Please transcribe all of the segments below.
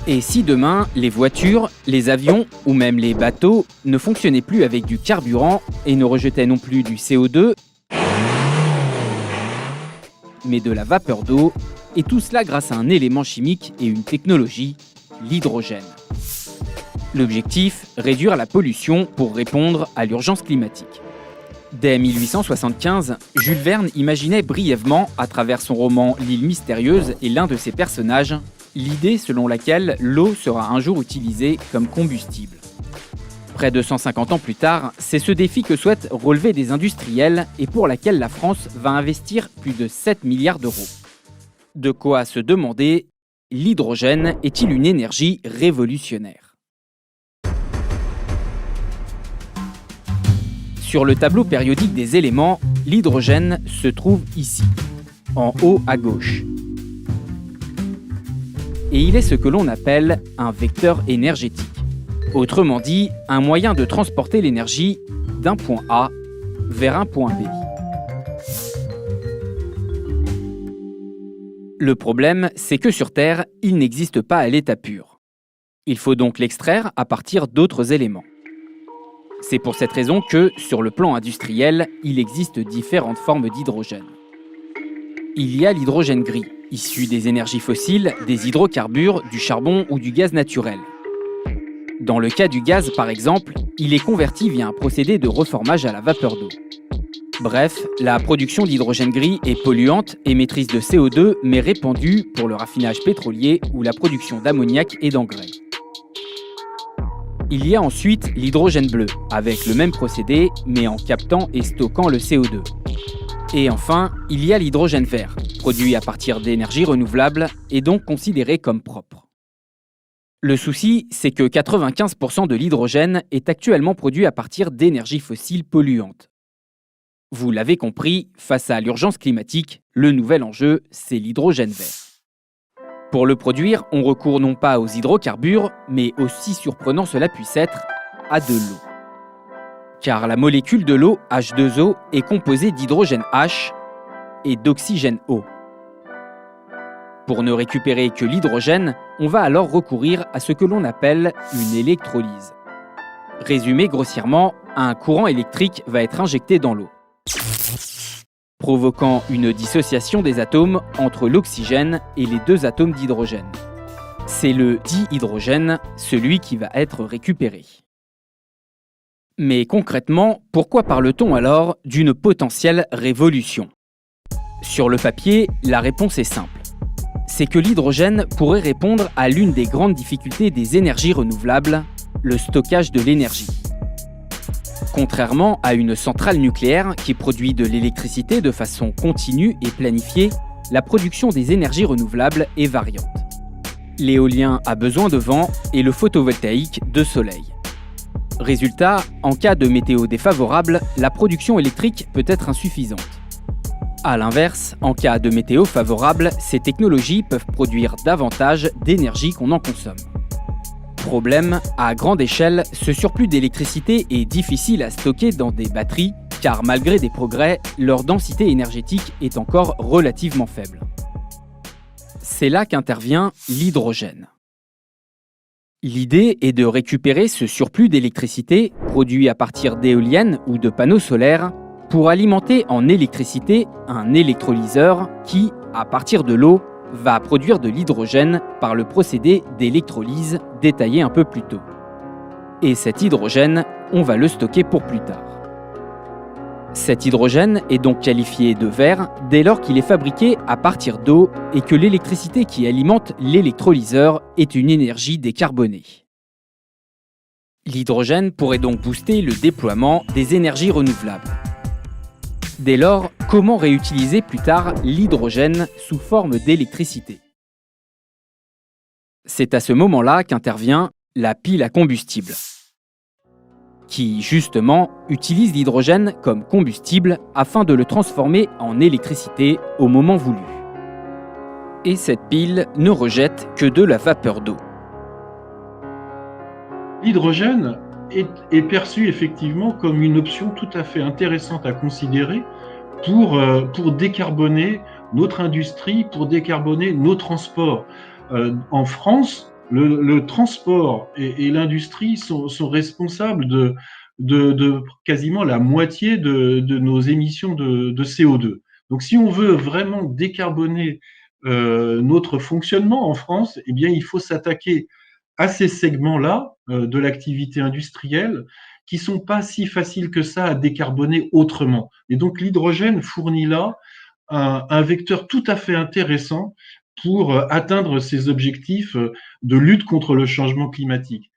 Et si demain, les voitures, les avions ou même les bateaux ne fonctionnaient plus avec du carburant et ne rejetaient non plus du CO2, mais de la vapeur d'eau, et tout cela grâce à un élément chimique et une technologie, l'hydrogène. L'objectif, réduire la pollution pour répondre à l'urgence climatique. Dès 1875, Jules Verne imaginait brièvement, à travers son roman L'île mystérieuse et l'un de ses personnages, l'idée selon laquelle l'eau sera un jour utilisée comme combustible. Près de 150 ans plus tard, c'est ce défi que souhaitent relever des industriels et pour laquelle la France va investir plus de 7 milliards d'euros. De quoi se demander, l'hydrogène est-il une énergie révolutionnaire ? Sur le tableau périodique des éléments, l'hydrogène se trouve ici, en haut à gauche. Et il est ce que l'on appelle un vecteur énergétique. Autrement dit, un moyen de transporter l'énergie d'un point A vers un point B. Le problème, c'est que sur Terre, il n'existe pas à l'état pur. Il faut donc l'extraire à partir d'autres éléments. C'est pour cette raison que, sur le plan industriel, il existe différentes formes d'hydrogène. Il y a l'hydrogène gris, issu des énergies fossiles, des hydrocarbures, du charbon ou du gaz naturel. Dans le cas du gaz, par exemple, il est converti via un procédé de reformage à la vapeur d'eau. Bref, la production d'hydrogène gris est polluante, émettrice de CO2, mais répandue pour le raffinage pétrolier ou la production d'ammoniac et d'engrais. Il y a ensuite l'hydrogène bleu, avec le même procédé, mais en captant et stockant le CO2. Et enfin, il y a l'hydrogène vert, produit à partir d'énergies renouvelables et donc considéré comme propre. Le souci, c'est que 95% de l'hydrogène est actuellement produit à partir d'énergies fossiles polluantes. Vous l'avez compris, face à l'urgence climatique, le nouvel enjeu, c'est l'hydrogène vert. Pour le produire, on recourt non pas aux hydrocarbures, mais aussi surprenant cela puisse être, à de l'eau. Car la molécule de l'eau, H2O, est composée d'hydrogène H et d'oxygène O. Pour ne récupérer que l'hydrogène, on va alors recourir à ce que l'on appelle une électrolyse. Résumé grossièrement, un courant électrique va être injecté dans l'eau, provoquant une dissociation des atomes entre l'oxygène et les deux atomes d'hydrogène. C'est le dihydrogène, celui qui va être récupéré. Mais concrètement, pourquoi parle-t-on alors d'une potentielle révolution ? Sur le papier, la réponse est simple. C'est que l'hydrogène pourrait répondre à l'une des grandes difficultés des énergies renouvelables, le stockage de l'énergie. Contrairement à une centrale nucléaire qui produit de l'électricité de façon continue et planifiée, la production des énergies renouvelables est variante. L'éolien a besoin de vent et le photovoltaïque de soleil. Résultat, en cas de météo défavorable, la production électrique peut être insuffisante. A l'inverse, en cas de météo favorable, ces technologies peuvent produire davantage d'énergie qu'on en consomme. Problème, à grande échelle, ce surplus d'électricité est difficile à stocker dans des batteries, car malgré des progrès, leur densité énergétique est encore relativement faible. C'est là qu'intervient l'hydrogène. L'idée est de récupérer ce surplus d'électricité, produit à partir d'éoliennes ou de panneaux solaires, pour alimenter en électricité un électrolyseur qui, à partir de l'eau, va produire de l'hydrogène par le procédé d'électrolyse détaillé un peu plus tôt. Et cet hydrogène, on va le stocker pour plus tard. Cet hydrogène est donc qualifié de vert dès lors qu'il est fabriqué à partir d'eau et que l'électricité qui alimente l'électrolyseur est une énergie décarbonée. L'hydrogène pourrait donc booster le déploiement des énergies renouvelables. Dès lors, comment réutiliser plus tard l'hydrogène sous forme d'électricité ? C'est à ce moment-là qu'intervient la pile à combustible, qui, justement, utilise l'hydrogène comme combustible afin de le transformer en électricité au moment voulu. Et cette pile ne rejette que de la vapeur d'eau. L'hydrogène est perçu effectivement comme une option tout à fait intéressante à considérer pour décarboner notre industrie, pour décarboner nos transports. En France, Le transport et l'industrie sont responsables de quasiment la moitié de nos émissions de CO2. Donc, si on veut vraiment décarboner notre fonctionnement en France, eh bien, il faut s'attaquer à ces segments-là de l'activité industrielle qui sont pas si faciles que ça à décarboner autrement. Et donc, l'hydrogène fournit là un vecteur tout à fait intéressant pour atteindre ces objectifs de lutte contre le changement climatique.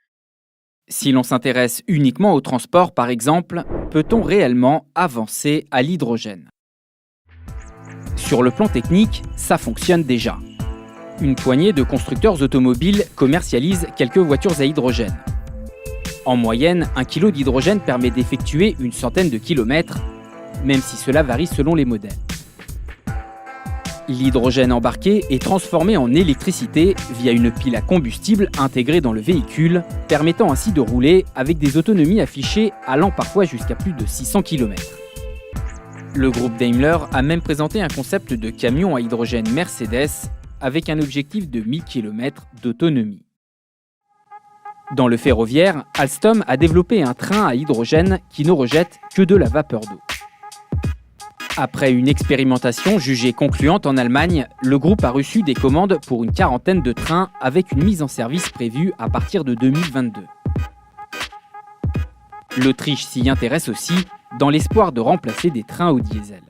Si l'on s'intéresse uniquement au transport, par exemple, peut-on réellement avancer à l'hydrogène? Sur le plan technique, ça fonctionne déjà. Une poignée de constructeurs automobiles commercialisent quelques voitures à hydrogène. En moyenne, 1 kg d'hydrogène permet d'effectuer une centaine de kilomètres, même si cela varie selon les modèles. L'hydrogène embarqué est transformé en électricité via une pile à combustible intégrée dans le véhicule, permettant ainsi de rouler avec des autonomies affichées allant parfois jusqu'à plus de 600 km. Le groupe Daimler a même présenté un concept de camion à hydrogène Mercedes avec un objectif de 1000 km d'autonomie. Dans le ferroviaire, Alstom a développé un train à hydrogène qui ne rejette que de la vapeur d'eau. Après une expérimentation jugée concluante en Allemagne, le groupe a reçu des commandes pour une quarantaine de trains avec une mise en service prévue à partir de 2022. L'Autriche s'y intéresse aussi, dans l'espoir de remplacer des trains au diesel.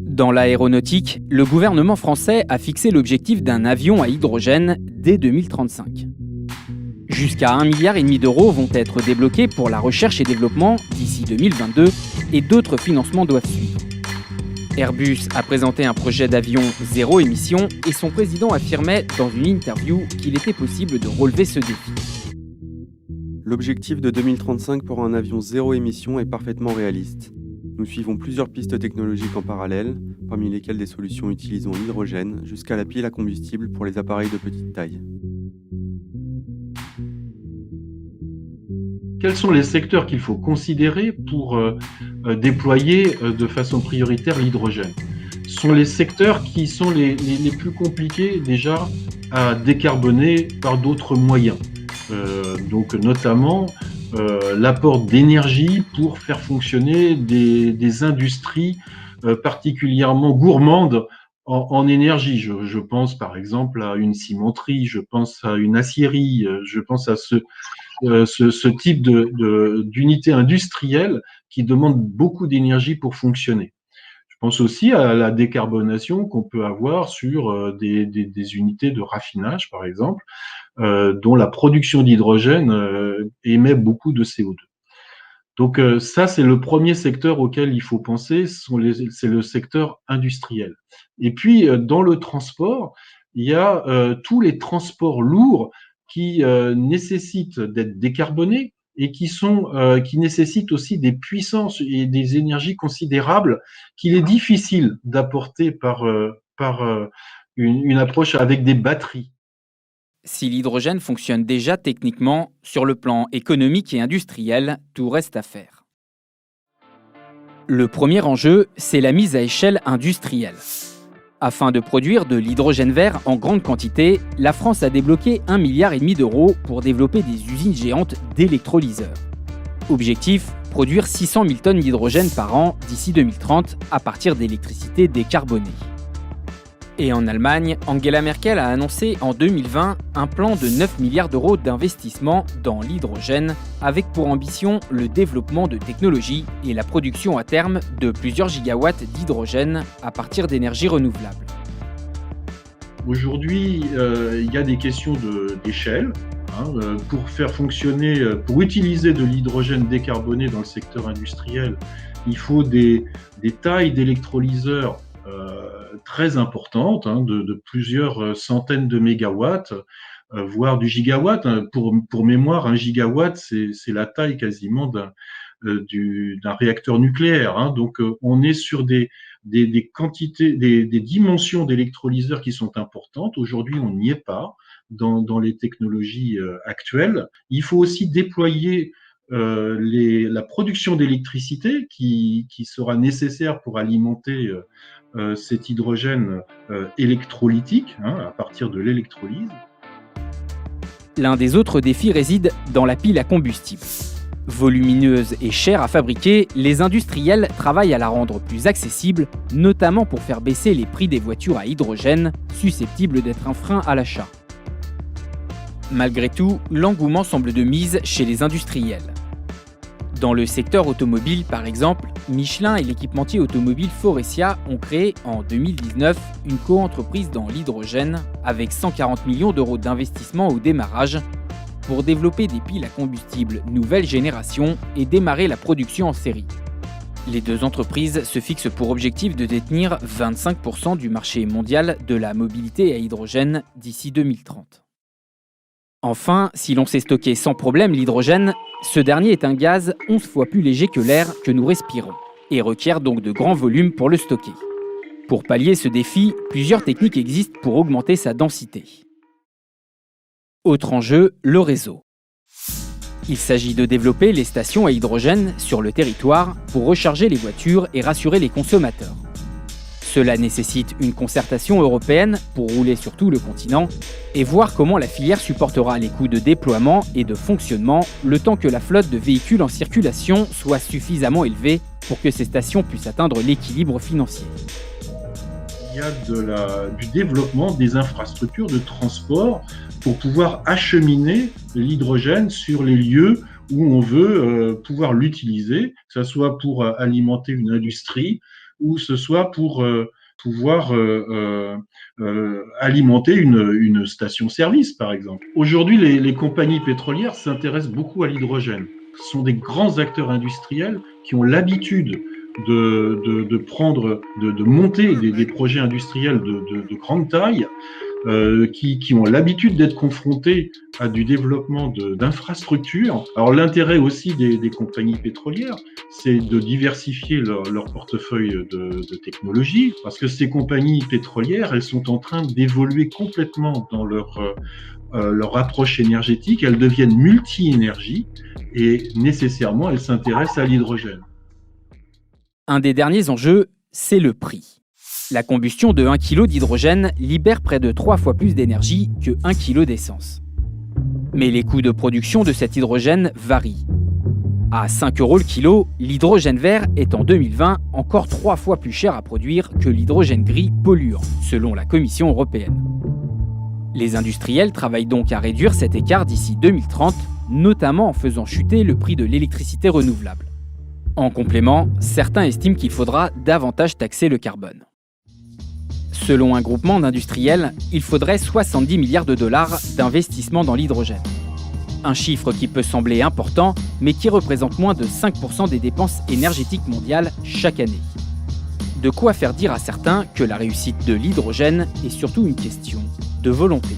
Dans l'aéronautique, le gouvernement français a fixé l'objectif d'un avion à hydrogène dès 2035. Jusqu'à 1,5 milliard d'euros vont être débloqués pour la recherche et développement d'ici 2022 et d'autres financements doivent suivre. Airbus a présenté un projet d'avion zéro émission et son président affirmait dans une interview qu'il était possible de relever ce défi. L'objectif de 2035 pour un avion zéro émission est parfaitement réaliste. Nous suivons plusieurs pistes technologiques en parallèle, parmi lesquelles des solutions utilisant l'hydrogène jusqu'à la pile à combustible pour les appareils de petite taille. Quels sont les secteurs qu'il faut considérer pour déployer de façon prioritaire l'hydrogène? Ce sont les secteurs qui sont les plus compliqués déjà à décarboner par d'autres moyens. Donc notamment l'apport d'énergie pour faire fonctionner des industries particulièrement gourmandes en énergie. Je pense par exemple à une cimenterie, je pense à une aciérie, je pense à ce type d'unité industrielle qui demande beaucoup d'énergie pour fonctionner. Je pense aussi à la décarbonation qu'on peut avoir sur des unités de raffinage, par exemple, dont la production d'hydrogène émet beaucoup de CO2. Donc ça, c'est le premier secteur auquel il faut penser, c'est le secteur industriel. Et puis, dans le transport, il y a tous les transports lourds qui nécessitent d'être décarbonés et qui nécessitent aussi des puissances et des énergies considérables qu'il est difficile d'apporter par une approche avec des batteries. Si l'hydrogène fonctionne déjà techniquement, sur le plan économique et industriel, tout reste à faire. Le premier enjeu, c'est la mise à échelle industrielle. Afin de produire de l'hydrogène vert en grande quantité, la France a débloqué 1,5 milliard d'euros pour développer des usines géantes d'électrolyseurs. Objectif, produire 600 000 tonnes d'hydrogène par an d'ici 2030 à partir d'électricité décarbonée. Et en Allemagne, Angela Merkel a annoncé en 2020 un plan de 9 milliards d'euros d'investissement dans l'hydrogène, avec pour ambition le développement de technologies et la production à terme de plusieurs gigawatts d'hydrogène à partir d'énergies renouvelables. Aujourd'hui, il y a des questions d'échelle. Pour utiliser de l'hydrogène décarboné dans le secteur industriel, il faut des tailles d'électrolyseurs très importantes, de plusieurs centaines de mégawatts, voire du gigawatt. Pour mémoire, un gigawatt, c'est la taille quasiment d'un réacteur nucléaire. Donc, on est sur des quantités, des dimensions d'électrolyseurs qui sont importantes. Aujourd'hui, on n'y est pas dans les technologies actuelles. Il faut aussi déployer la production d'électricité qui sera nécessaire pour alimenter cet hydrogène électrolytique, à partir de l'électrolyse. L'un des autres défis réside dans la pile à combustible. Volumineuse et chère à fabriquer, les industriels travaillent à la rendre plus accessible, notamment pour faire baisser les prix des voitures à hydrogène, susceptibles d'être un frein à l'achat. Malgré tout, l'engouement semble de mise chez les industriels. Dans le secteur automobile, par exemple, Michelin et l'équipementier automobile Faurecia ont créé en 2019 une coentreprise dans l'hydrogène avec 140 millions d'euros d'investissement au démarrage pour développer des piles à combustible nouvelle génération et démarrer la production en série. Les deux entreprises se fixent pour objectif de détenir 25% du marché mondial de la mobilité à hydrogène d'ici 2030. Enfin, si l'on sait stocker sans problème l'hydrogène, ce dernier est un gaz 11 fois plus léger que l'air que nous respirons et requiert donc de grands volumes pour le stocker. Pour pallier ce défi, plusieurs techniques existent pour augmenter sa densité. Autre enjeu, le réseau. Il s'agit de développer les stations à hydrogène sur le territoire pour recharger les voitures et rassurer les consommateurs. Cela nécessite une concertation européenne pour rouler sur tout le continent et voir comment la filière supportera les coûts de déploiement et de fonctionnement le temps que la flotte de véhicules en circulation soit suffisamment élevée pour que ces stations puissent atteindre l'équilibre financier. Il y a du développement des infrastructures de transport pour pouvoir acheminer l'hydrogène sur les lieux où on veut pouvoir l'utiliser, que ce soit pour alimenter une industrie ou ce soit pour pouvoir alimenter une station-service, par exemple. Aujourd'hui, les compagnies pétrolières s'intéressent beaucoup à l'hydrogène. Ce sont des grands acteurs industriels qui ont l'habitude de monter des projets industriels de grande taille, qui ont l'habitude d'être confrontés à du développement d'infrastructures. Alors l'intérêt aussi des compagnies pétrolières, c'est de diversifier leur portefeuille de technologies, parce que ces compagnies pétrolières, elles sont en train d'évoluer complètement dans leur approche énergétique. Elles deviennent multi-énergie et nécessairement elles s'intéressent à l'hydrogène. Un des derniers enjeux, c'est le prix. La combustion de 1 kg d'hydrogène libère près de 3 fois plus d'énergie que 1 kg d'essence. Mais les coûts de production de cet hydrogène varient. À 5 € le kilo, l'hydrogène vert est en 2020 encore 3 fois plus cher à produire que l'hydrogène gris polluant, selon la Commission européenne. Les industriels travaillent donc à réduire cet écart d'ici 2030, notamment en faisant chuter le prix de l'électricité renouvelable. En complément, certains estiment qu'il faudra davantage taxer le carbone. Selon un groupement d'industriels, il faudrait 70 milliards de dollars d'investissement dans l'hydrogène. Un chiffre qui peut sembler important, mais qui représente moins de 5% des dépenses énergétiques mondiales chaque année. De quoi faire dire à certains que la réussite de l'hydrogène est surtout une question de volonté.